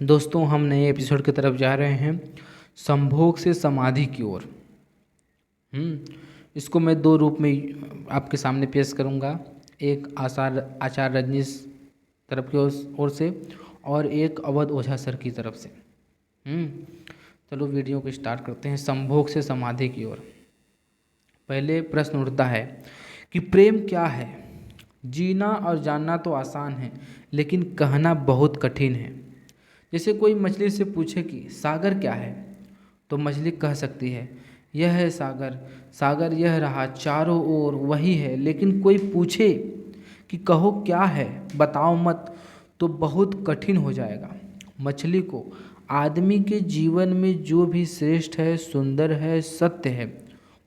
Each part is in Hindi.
दोस्तों, हम नए एपिसोड की तरफ जा रहे हैं, संभोग से समाधि की ओर। इसको मैं दो रूप में आपके सामने पेश करूंगा। एक आचार्य रजनीश तरफ की ओर से और एक अवध ओझा सर की तरफ से। चलो वीडियो को स्टार्ट करते हैं। संभोग से समाधि की ओर। पहले प्रश्न उठता है कि प्रेम क्या है। जीना और जानना तो आसान है, लेकिन कहना बहुत कठिन है। जैसे कोई मछली से पूछे कि सागर क्या है, तो मछली कह सकती है यह है सागर, सागर यह रहा, चारों ओर वही है। लेकिन कोई पूछे कि कहो क्या है, बताओ मत, तो बहुत कठिन हो जाएगा। मछली को आदमी के जीवन में जो भी श्रेष्ठ है, सुंदर है, सत्य है,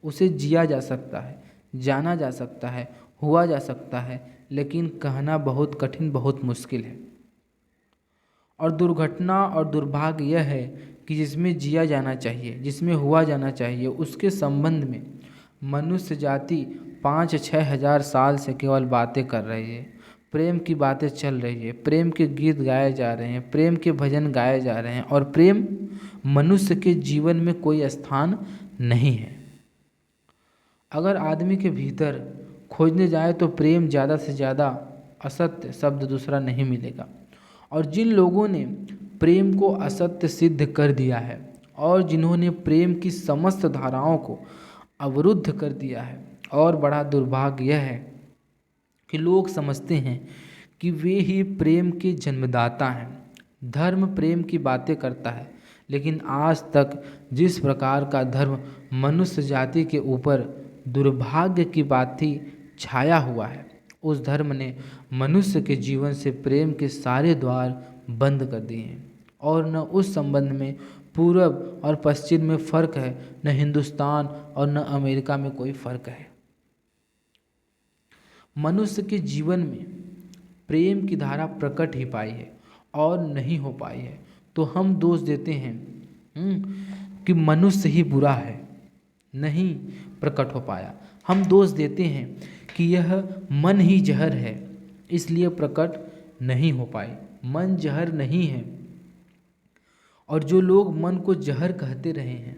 उसे जिया जा सकता है, जाना जा सकता है, हुआ जा सकता है, लेकिन कहना बहुत कठिन, बहुत मुश्किल है। और दुर्घटना और दुर्भाग्य यह है कि जिसमें जिया जाना चाहिए, जिसमें हुआ जाना चाहिए, उसके संबंध में मनुष्य जाति 5-6 हज़ार साल से केवल बातें कर रही है। प्रेम की बातें चल रही है, प्रेम के गीत गाए जा रहे हैं, प्रेम के भजन गाए जा रहे हैं, और प्रेम मनुष्य के जीवन में कोई स्थान नहीं है। अगर आदमी के भीतर खोजने जाए तो प्रेम ज़्यादा से ज़्यादा असत्य शब्द दूसरा नहीं मिलेगा। और जिन लोगों ने प्रेम को असत्य सिद्ध कर दिया है और जिन्होंने प्रेम की समस्त धाराओं को अवरुद्ध कर दिया है, और बड़ा दुर्भाग्य यह है कि लोग समझते हैं कि वे ही प्रेम के जन्मदाता हैं। धर्म प्रेम की बातें करता है, लेकिन आज तक जिस प्रकार का धर्म मनुष्य जाति के ऊपर दुर्भाग्य की बात ही छाया हुआ है, उस धर्म ने मनुष्य के जीवन से प्रेम के सारे द्वार बंद कर दिए हैं। और न उस संबंध में पूरब और पश्चिम में फ़र्क है, न हिंदुस्तान और न अमेरिका में कोई फ़र्क है। मनुष्य के जीवन में प्रेम की धारा प्रकट ही पाई है और नहीं हो पाई है, तो हम दोष देते हैं कि मनुष्य ही बुरा है, नहीं प्रकट हो पाया। हम दोष देते हैं कि यह मन ही जहर है, इसलिए प्रकट नहीं हो पाई। मन जहर नहीं है, और जो लोग मन को जहर कहते रहे हैं,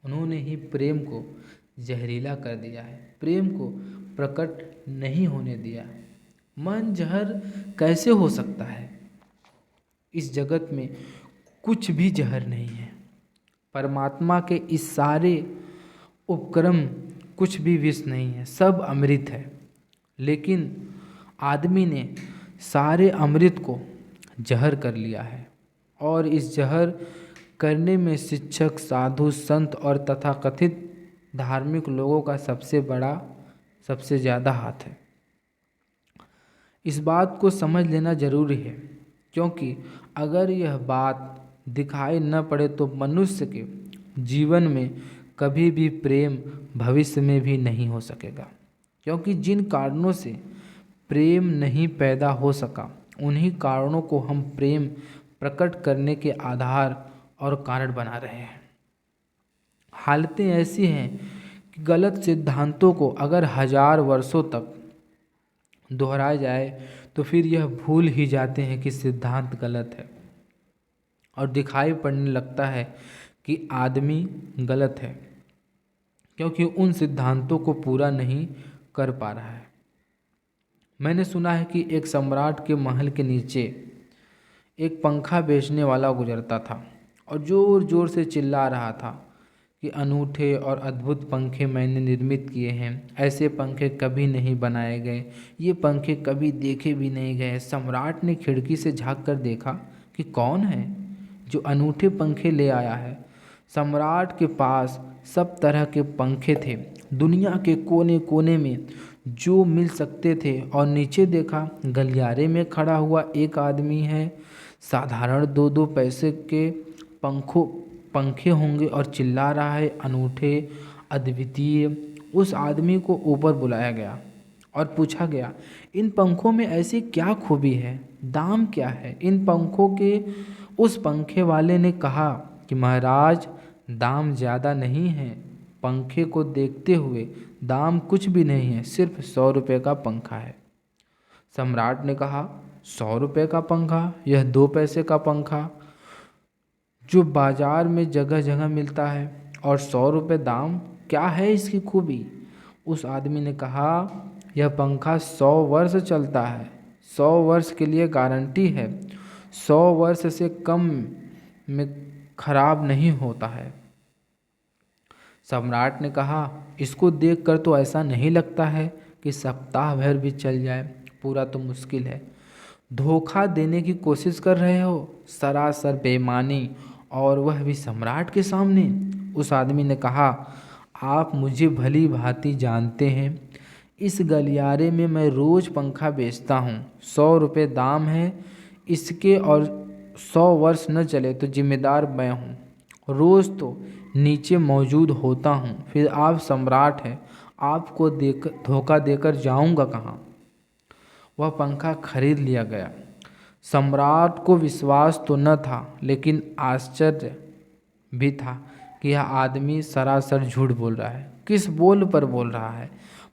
उन्होंने ही प्रेम को जहरीला कर दिया है, प्रेम को प्रकट नहीं होने दिया। मन जहर कैसे हो सकता है? इस जगत में कुछ भी जहर नहीं है। परमात्मा के इस सारे उपक्रम कुछ भी विष नहीं है, सब अमृत है। लेकिन आदमी ने सारे अमृत को जहर कर लिया है, और इस जहर करने में शिक्षक, साधु, संत और तथाकथित धार्मिक लोगों का सबसे ज़्यादा हाथ है। इस बात को समझ लेना जरूरी है, क्योंकि अगर यह बात दिखाई न पड़े तो मनुष्य के जीवन में कभी भी प्रेम भविष्य में भी नहीं हो सकेगा। क्योंकि जिन कारणों से प्रेम नहीं पैदा हो सका, उन्हीं कारणों को हम प्रेम प्रकट करने के आधार और कारण बना रहे हैं। हालतें ऐसी हैं कि गलत सिद्धांतों को अगर 1000 वर्षों तक दोहराया जाए तो फिर यह भूल ही जाते हैं कि सिद्धांत गलत है, और दिखाई पड़ने लगता है कि आदमी गलत है, क्योंकि उन सिद्धांतों को पूरा नहीं कर पा रहा है। मैंने सुना है कि एक सम्राट के महल के नीचे एक पंखा बेचने वाला गुजरता था और ज़ोर ज़ोर से चिल्ला रहा था कि अनूठे और अद्भुत पंखे मैंने निर्मित किए हैं, ऐसे पंखे कभी नहीं बनाए गए, ये पंखे कभी देखे भी नहीं गए। सम्राट ने खिड़की से झांक कर देखा कि कौन है जो अनूठे पंखे ले आया है। सम्राट के पास सब तरह के पंखे थे, दुनिया के कोने कोने में जो मिल सकते थे, और नीचे देखा गलियारे में खड़ा हुआ एक आदमी है। साधारण 2-2 पैसे के पंखे होंगे और चिल्ला रहा है अनूठे, अद्वितीय। उस आदमी को ऊपर बुलाया गया और पूछा गया, इन पंखों में ऐसी क्या खूबी है, दाम क्या है इन पंखों के? उस पंखे वाले ने कहा कि महाराज, दाम ज़्यादा नहीं है, पंखे को देखते हुए दाम कुछ भी नहीं है, सिर्फ 100 रुपये का पंखा है। सम्राट ने कहा, 100 रुपये का पंखा, यह 2 पैसे का पंखा? जो बाजार में जगह जगह मिलता है और 100 रुपये दाम, क्या है इसकी खूबी? उस आदमी ने कहा, यह पंखा 100 वर्ष चलता है, 100 वर्ष के लिए गारंटी है, 100 वर्ष से कम में खराब नहीं होता है। सम्राट ने कहा, इसको देखकर तो ऐसा नहीं लगता है कि सप्ताह भर भी चल जाए, पूरा तो मुश्किल है। धोखा देने की कोशिश कर रहे हो, सरासर बेईमानी, और वह भी सम्राट के सामने। उस आदमी ने कहा, आप मुझे भली भांति जानते हैं, इस गलियारे में मैं रोज़ पंखा बेचता हूँ, 100 रुपये दाम है इसके, और 100 वर्ष न चले तो जिम्मेदार मैं हूँ। रोज़ तो नीचे मौजूद होता हूँ, फिर आप सम्राट हैं, आपको धोखा देकर जाऊँगा कहाँ? वह पंखा खरीद लिया गया। सम्राट को विश्वास तो न था, लेकिन आश्चर्य भी था कि यह आदमी सरासर झूठ बोल रहा है। किस बोल पर बोल रहा है?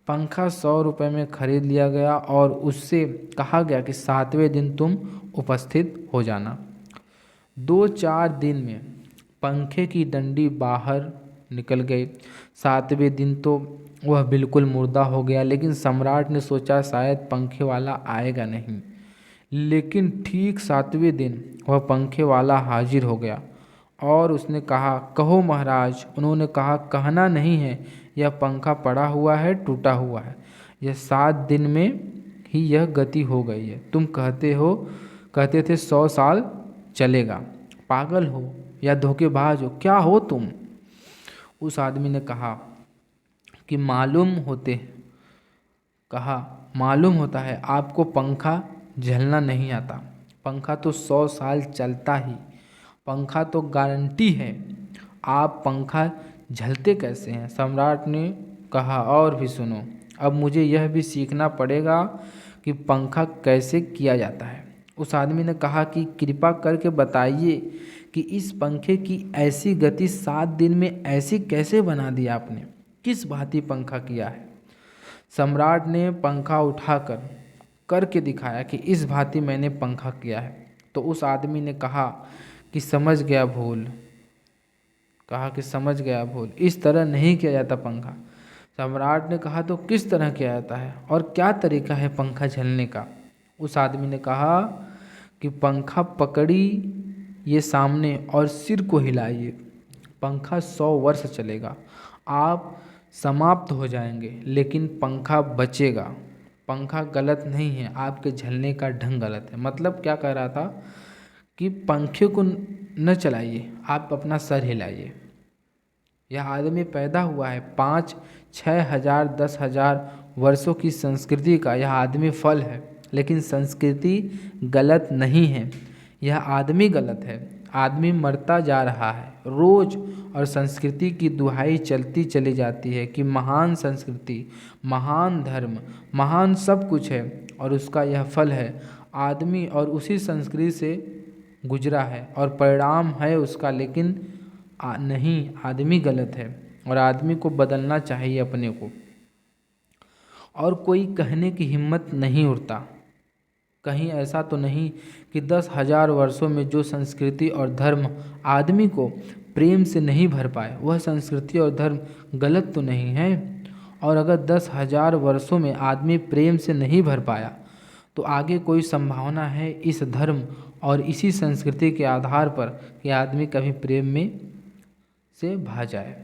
पंखा 100 रुपये में खरीद लिया गया और उससे कहा गया कि 7वें दिन तुम उपस्थित हो जाना। 2-4 दिन में पंखे की डंडी बाहर निकल गई। 7वें दिन तो वह बिल्कुल मुर्दा हो गया, लेकिन सम्राट ने सोचा शायद पंखे वाला आएगा नहीं। लेकिन ठीक 7वें दिन वह पंखे वाला हाजिर हो गया और उसने कहा, कहो महाराज। उन्होंने कहा, कहना नहीं है, यह पंखा पड़ा हुआ है, टूटा हुआ है, यह 7 दिन में ही यह गति हो गई है। तुम कहते थे 100 साल चलेगा। पागल हो या धोखेबाज हो, क्या हो तुम? उस आदमी ने कहा कि मालूम होता है आपको पंखा झलना नहीं आता। पंखा तो 100 साल चलता ही, पंखा तो गारंटी है, आप पंखा झलते कैसे हैं? सम्राट ने कहा, और भी सुनो, अब मुझे यह भी सीखना पड़ेगा कि पंखा कैसे किया जाता है। उस आदमी ने कहा कि कृपा करके बताइए कि इस पंखे की ऐसी गति 7 दिन में ऐसी कैसे बना दी आपने? किस भांति पंखा किया है? सम्राट ने पंखा उठाकर करके दिखाया कि इस भांति मैंने पंखा किया है। तो उस आदमी ने कहा कि समझ गया भूल, इस तरह नहीं किया जाता पंखा। सम्राट ने कहा, तो किस तरह किया जाता है और क्या तरीका है पंखा झलने का? उस आदमी ने कहा कि पंखा पकड़ी ये सामने और सिर को हिलाइए, पंखा 100 वर्ष चलेगा, आप समाप्त हो जाएंगे, लेकिन पंखा बचेगा। पंखा गलत नहीं है, आपके झलने का ढंग गलत है। मतलब क्या कह रहा था कि पंखे को न चलाइए, आप अपना सर हिलाइए। यह आदमी पैदा हुआ है 5-6 हज़ार 10 हज़ार वर्षों की संस्कृति का, यह आदमी फल है, लेकिन संस्कृति गलत नहीं है, यह आदमी गलत है। आदमी मरता जा रहा है रोज, और संस्कृति की दुहाई चलती चली जाती है कि महान संस्कृति, महान धर्म, महान सब कुछ है, और उसका यह फल है आदमी, और उसी संस्कृति से गुजरा है और परिणाम है उसका। लेकिन नहीं, आदमी गलत है और आदमी को बदलना चाहिए अपने को। और कोई कहने की हिम्मत नहीं उठता। कहीं ऐसा तो नहीं कि 10,000 वर्षों में जो संस्कृति और धर्म आदमी को प्रेम से नहीं भर पाए, वह संस्कृति और धर्म गलत तो नहीं है? और अगर 10,000 वर्षों में आदमी प्रेम से नहीं भर पाया, तो आगे कोई संभावना है इस धर्म और इसी संस्कृति के आधार पर कि आदमी कभी प्रेम में से भा जाए?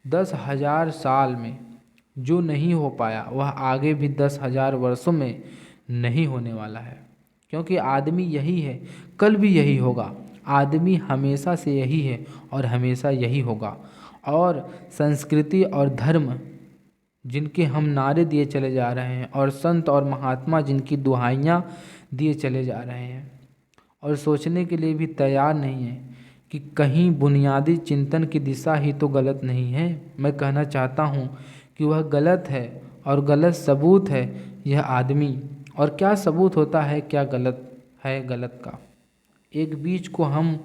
10,000 साल में जो नहीं हो पाया, वह आगे भी 10,000 वर्षों में नहीं होने वाला है, क्योंकि आदमी यही है, कल भी यही होगा। आदमी हमेशा से यही है और हमेशा यही होगा। और संस्कृति और धर्म जिनके हम नारे दिए चले जा रहे हैं, और संत और महात्मा जिनकी दुहाइयाँ दिए चले जा रहे हैं, और सोचने के लिए भी तैयार नहीं है कि कहीं बुनियादी चिंतन की दिशा ही तो गलत नहीं है। मैं कहना चाहता हूँ कि वह गलत है, और गलत सबूत है यह आदमी। और क्या सबूत होता है क्या गलत है गलत का? एक बीज को हम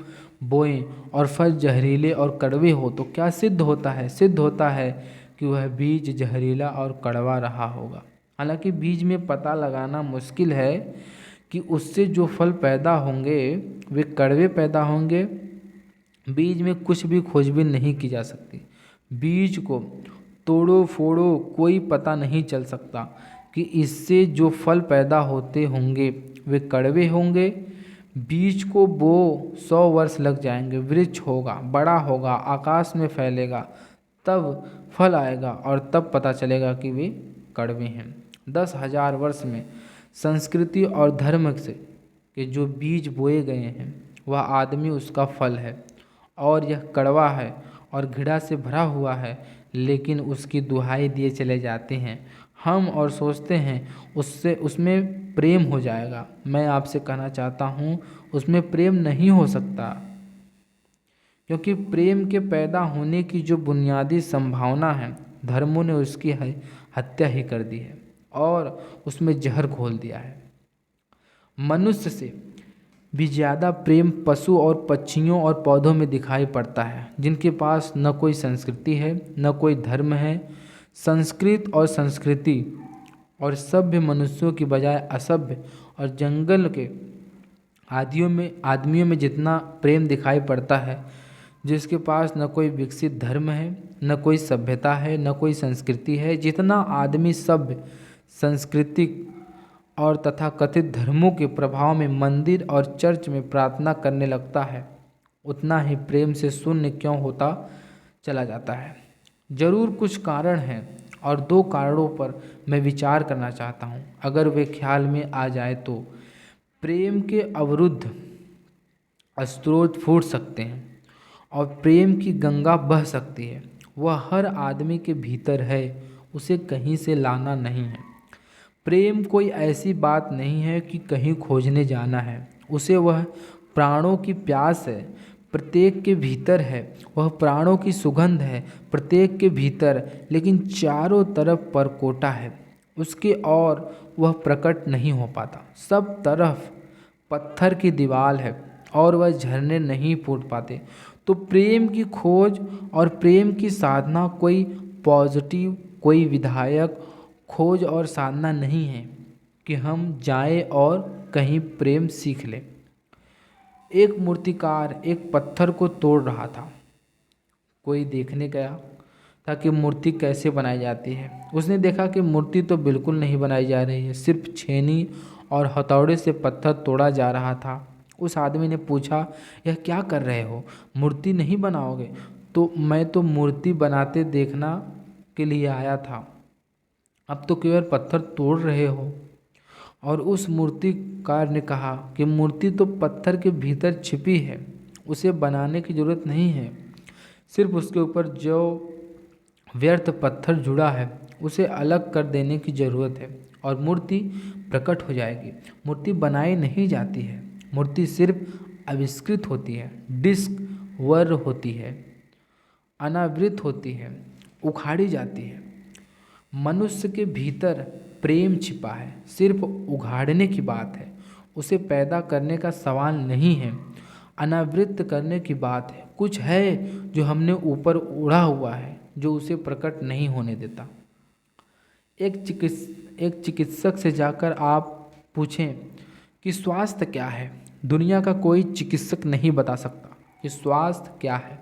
बोएं और फल जहरीले और कड़वे हो तो क्या सिद्ध होता है? सिद्ध होता है कि वह बीज जहरीला और कड़वा रहा होगा। हालांकि बीज में पता लगाना मुश्किल है कि उससे जो फल पैदा होंगे वे कड़वे पैदा होंगे, बीज में कुछ भी खोजबीन नहीं की जा सकती। बीज को तोड़ो फोड़ो कोई पता नहीं चल सकता कि इससे जो फल पैदा होते होंगे वे कड़वे होंगे। बीज को बो 100 वर्ष लग जाएंगे, वृक्ष होगा, बड़ा होगा, आकाश में फैलेगा, तब फल आएगा और तब पता चलेगा कि वे कड़वे हैं। 10,000 वर्ष में संस्कृति और धर्म से के जो बीज बोए गए हैं वह आदमी उसका फल है, और यह कड़वा है और घृणा से भरा हुआ है, लेकिन उसकी दुहाई दिए चले जाते हैं हम और सोचते हैं उसमें प्रेम हो जाएगा। मैं आपसे कहना चाहता हूँ उसमें प्रेम नहीं हो सकता, क्योंकि प्रेम के पैदा होने की जो बुनियादी संभावना है धर्मों ने उसकी हत्या ही कर दी है और उसमें जहर घोल दिया है। मनुष्य से भी ज़्यादा प्रेम पशु और पक्षियों और पौधों में दिखाई पड़ता है, जिनके पास न कोई संस्कृति है न कोई धर्म है। संस्कृत और संस्कृति और सभ्य मनुष्यों की बजाय असभ्य और जंगल के आदमियों में जितना प्रेम दिखाई पड़ता है, जिसके पास न कोई विकसित धर्म है न कोई सभ्यता है न कोई संस्कृति है, जितना आदमी सभ्य सांस्कृतिक और तथाकथित धर्मों के प्रभाव में मंदिर और चर्च में प्रार्थना करने लगता है, उतना ही प्रेम से शून्य क्यों होता चला जाता है। जरूर कुछ कारण हैं और 2 कारणों पर मैं विचार करना चाहता हूँ। अगर वे ख्याल में आ जाए तो प्रेम के अवरुद्ध स्रोत फूट सकते हैं और प्रेम की गंगा बह सकती है। वह हर आदमी के भीतर है, उसे कहीं से लाना नहीं है। प्रेम कोई ऐसी बात नहीं है कि कहीं खोजने जाना है, उसे वह प्राणों की प्यास है, प्रत्येक के भीतर है। वह प्राणों की सुगंध है, प्रत्येक के भीतर, लेकिन चारों तरफ परकोटा है उसके और वह प्रकट नहीं हो पाता। सब तरफ पत्थर की दीवार है और वह झरने नहीं फूट पाते। तो प्रेम की खोज और प्रेम की साधना कोई पॉजिटिव, कोई विधायक खोज और साधना नहीं है कि हम जाएं और कहीं प्रेम सीख लें। एक मूर्तिकार एक पत्थर को तोड़ रहा था। कोई देखने गया था कि मूर्ति कैसे बनाई जाती है। उसने देखा कि मूर्ति तो बिल्कुल नहीं बनाई जा रही है, सिर्फ छेनी और हथौड़े से पत्थर तोड़ा जा रहा था। उस आदमी ने पूछा, यह क्या कर रहे हो, मूर्ति नहीं बनाओगे? तो मैं तो मूर्ति बनाते देखना के लिए आया था, अब तो केवल पत्थर तोड़ रहे हो। और उस मूर्तिकार ने कहा कि मूर्ति तो पत्थर के भीतर छिपी है, उसे बनाने की जरूरत नहीं है, सिर्फ उसके ऊपर जो व्यर्थ पत्थर जुड़ा है उसे अलग कर देने की ज़रूरत है और मूर्ति प्रकट हो जाएगी। मूर्ति बनाई नहीं जाती है, मूर्ति सिर्फ आविष्कृत होती है, डिस्क वर होती है, अनावृत होती है, उखाड़ी जाती है। मनुष्य के भीतर प्रेम छिपा है, सिर्फ उघाड़ने की बात है, उसे पैदा करने का सवाल नहीं है, अनावृत करने की बात है। कुछ है जो हमने ऊपर उड़ा हुआ है जो उसे प्रकट नहीं होने देता। एक चिकित्सक से जाकर आप पूछें कि स्वास्थ्य क्या है, दुनिया का कोई चिकित्सक नहीं बता सकता कि स्वास्थ्य क्या है।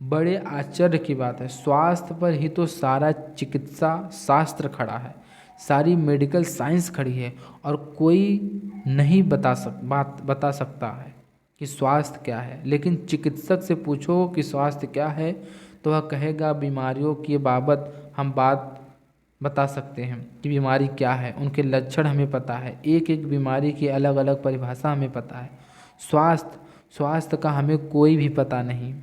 बड़े आश्चर्य की बात है, स्वास्थ्य पर ही तो सारा चिकित्सा शास्त्र खड़ा है, सारी मेडिकल साइंस खड़ी है, और कोई नहीं बता सकता है कि स्वास्थ्य क्या है। लेकिन चिकित्सक से पूछो कि स्वास्थ्य क्या है तो वह कहेगा बीमारियों के बाबत हम बात बता सकते हैं कि बीमारी क्या है, उनके लक्षण हमें पता है, एक एक बीमारी की अलग अलग परिभाषा हमें पता है। स्वास्थ्य का हमें कोई भी पता नहीं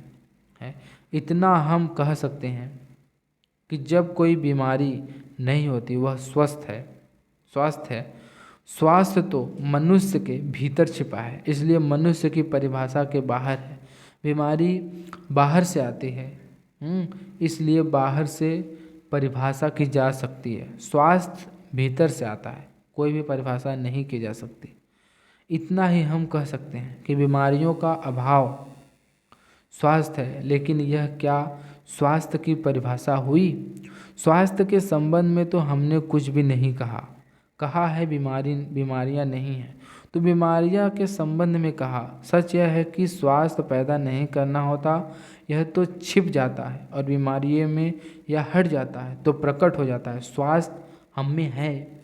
है। इतना हम कह सकते हैं कि जब कोई बीमारी नहीं होती वह स्वस्थ है। स्वास्थ्य तो मनुष्य के भीतर छिपा है, इसलिए मनुष्य की परिभाषा के बाहर है। बीमारी बाहर से आती है, इसलिए बाहर से परिभाषा की जा सकती है। स्वास्थ्य भीतर से आता है, कोई भी परिभाषा नहीं की जा सकती। इतना ही हम कह सकते हैं कि बीमारियों का अभाव स्वास्थ्य है, लेकिन यह क्या स्वास्थ्य की परिभाषा हुई? स्वास्थ्य के संबंध में तो हमने कुछ भी नहीं कहा है बीमारियां नहीं हैं, तो बीमारियां के संबंध में कहा, सच यह है कि स्वास्थ्य पैदा नहीं करना होता, यह तो छिप जाता है और बीमारियों में यह हट जाता है तो प्रकट हो जाता है। स्वास्थ्य हम में है,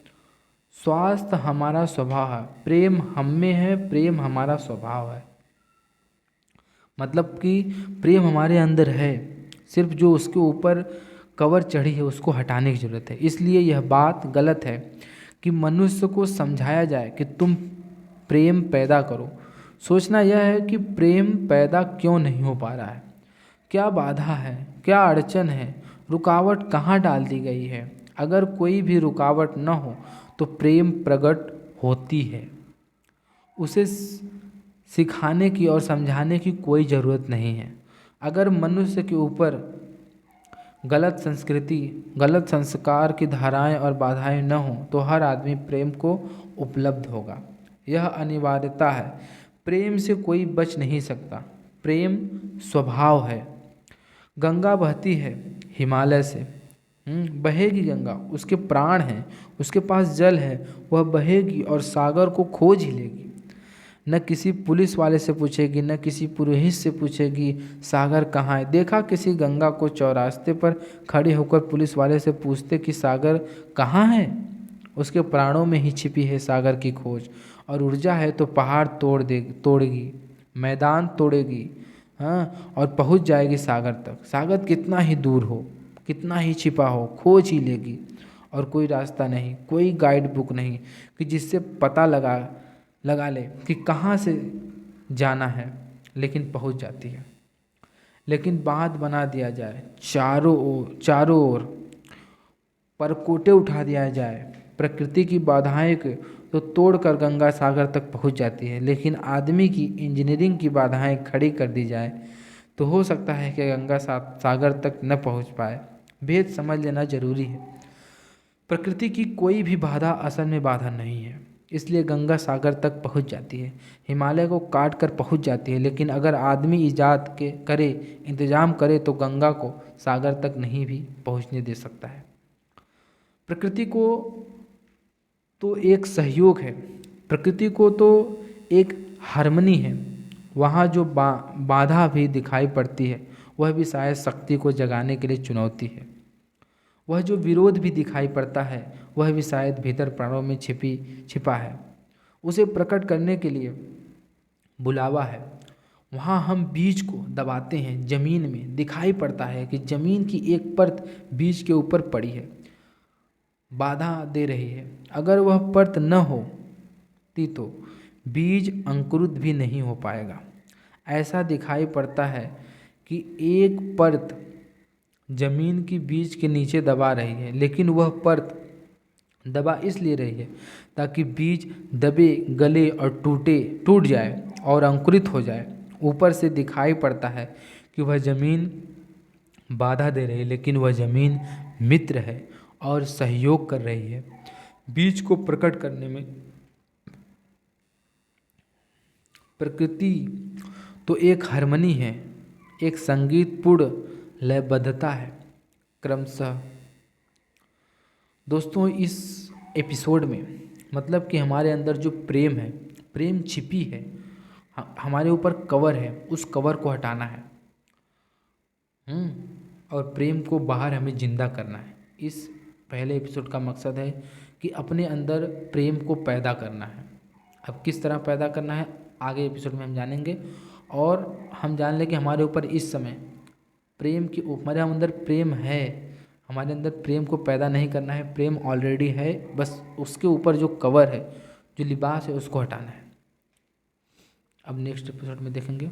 स्वास्थ्य हमारा स्वभाव है, प्रेम हम में है, प्रेम हमारा स्वभाव है। मतलब कि प्रेम हमारे अंदर है, सिर्फ जो उसके ऊपर कवर चढ़ी है उसको हटाने की ज़रूरत है। इसलिए यह बात गलत है कि मनुष्य को समझाया जाए कि तुम प्रेम पैदा करो। सोचना यह है कि प्रेम पैदा क्यों नहीं हो पा रहा है, क्या बाधा है, क्या अड़चन है, रुकावट कहाँ डाल दी गई है। अगर कोई भी रुकावट न हो तो प्रेम प्रकट होती है। उसे सिखाने की और समझाने की कोई ज़रूरत नहीं है। अगर मनुष्य के ऊपर गलत संस्कृति, गलत संस्कार की धाराएं और बाधाएं न हों तो हर आदमी प्रेम को उपलब्ध होगा। यह अनिवार्यता है, प्रेम से कोई बच नहीं सकता, प्रेम स्वभाव है। गंगा बहती है हिमालय से, बहेगी गंगा, उसके प्राण हैं, उसके पास जल है, वह बहेगी और सागर को खोज ही लेगी। न किसी पुलिस वाले से पूछेगी, न किसी पुरोहित से पूछेगी सागर कहाँ है। देखा किसी गंगा को चौरास्ते पर खड़े होकर पुलिस वाले से पूछते कि सागर कहाँ है, उसके प्राणों में ही छिपी है सागर की खोज। और ऊर्जा है तो पहाड़ तोड़ेगी, मैदान तोड़ेगी, हाँ, और पहुंच जाएगी सागर तक। सागर कितना ही दूर हो, कितना ही छिपा हो, खोज ही लेगी। और कोई रास्ता नहीं, कोई गाइड बुक नहीं कि जिससे पता लगा ले कि कहाँ से जाना है, लेकिन पहुंच जाती है। लेकिन बांध बना दिया जाए, चारों ओर परकोटे उठा दिया जाए, प्रकृति की बाधाएं तो तोड़कर गंगा सागर तक पहुंच जाती है। लेकिन आदमी की इंजीनियरिंग की बाधाएं खड़ी कर दी जाए तो हो सकता है कि गंगा सागर तक न पहुंच पाए। भेद समझ लेना जरूरी है। प्रकृति की कोई भी बाधा असल में बाधा नहीं है, इसलिए गंगा सागर तक पहुंच जाती है, हिमालय को काट कर पहुंच जाती है। लेकिन अगर आदमी इजाद के करे, इंतजाम करे तो गंगा को सागर तक नहीं भी पहुंचने दे सकता है। प्रकृति को तो एक सहयोग है, प्रकृति को तो एक हार्मनी है। वहाँ जो बाधा भी दिखाई पड़ती है वह भी शायद शक्ति को जगाने के लिए चुनौती है। वह जो विरोध भी दिखाई पड़ता है वह भी शायद भीतर प्राणों में छिपा है, उसे प्रकट करने के लिए बुलावा है। वहाँ हम बीज को दबाते हैं, जमीन में दिखाई पड़ता है कि जमीन की एक परत बीज के ऊपर पड़ी है, बाधा दे रही है। अगर वह परत न होती तो बीज अंकुरित भी नहीं हो पाएगा। ऐसा दिखाई पड़ता है कि एक परत जमीन की बीज के नीचे दबा रही है, लेकिन वह परत दबा इसलिए रही है ताकि बीज दबे, गले और टूट जाए और अंकुरित हो जाए। ऊपर से दिखाई पड़ता है कि वह जमीन बाधा दे रही है, लेकिन वह जमीन मित्र है और सहयोग कर रही है बीज को प्रकट करने में। प्रकृति तो एक हार्मनी है, एक संगीतपूर्ण लयबद्धता है क्रमशः। दोस्तों, इस एपिसोड में मतलब कि हमारे अंदर जो प्रेम है, प्रेम छिपी है, हमारे ऊपर कवर है, उस कवर को हटाना है और प्रेम को बाहर हमें जिंदा करना है। इस पहले एपिसोड का मकसद है कि अपने अंदर प्रेम को पैदा करना है। अब किस तरह पैदा करना है आगे एपिसोड में हम जानेंगे, और हम जान लें कि हमारे ऊपर इस समय प्रेम की हमारे अंदर प्रेम है, हमारे अंदर प्रेम को पैदा नहीं करना है, प्रेम ऑलरेडी है, बस उसके ऊपर जो कवर है, जो लिबास है, उसको हटाना है। अब नेक्स्ट एपिसोड में देखेंगे।